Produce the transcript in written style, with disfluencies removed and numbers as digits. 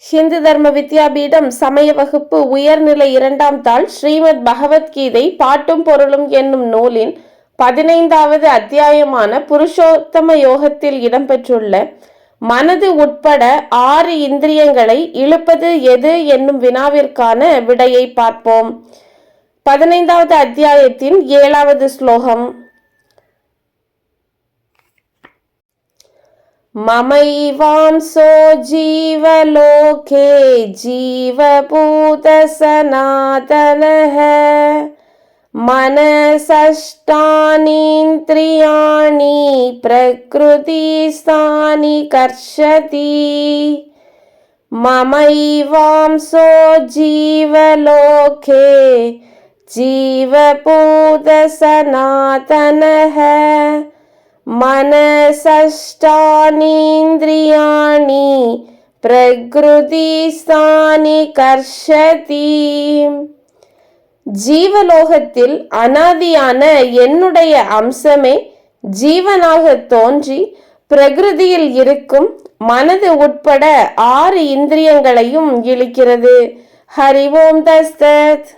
ஹிந்து தர்ம வித்யாபீடம் சமய வகுப்பு உயர்நிலை 2ஆம் தாள் ஸ்ரீமத் பகவத்கீதை பாட்டும் பொருளும் என்னும் நூலின் 15வது அத்தியாயமான புருஷோத்தம யோகத்தில் இடம்பெற்றுள்ள மனது உட்பட 6 இந்திரியங்களை இழுப்பது எது என்னும் வினாவிற்கான விடையை பார்ப்போம். 15வது அத்தியாயத்தின் 7வது ஸ்லோகம். மமைவாம்சோ ஜீவலோகே ஜீவபூத சநாதனஹ மனசஷ்டானீந்திரியாணி பிரக்ருதிஸ்தானி கர்ஷதி. மமைவாம்சோ ஜீவலோகே ஜீவபூத சநாதனஹ மனசஷ்டானீந்திரியாணி பிரக்ருதிஸ்தானி கர்ஷதி. ஜீவலோகத்தில் அனாதியான என்னுடைய அம்சமே ஜீவனாக தோன்றி பிரகிருதியில் இருக்கும் மனது உட்பட 6 இந்திரியங்களையும் இழுக்கிறது. ஹரி ஓம் தஸ்தத்.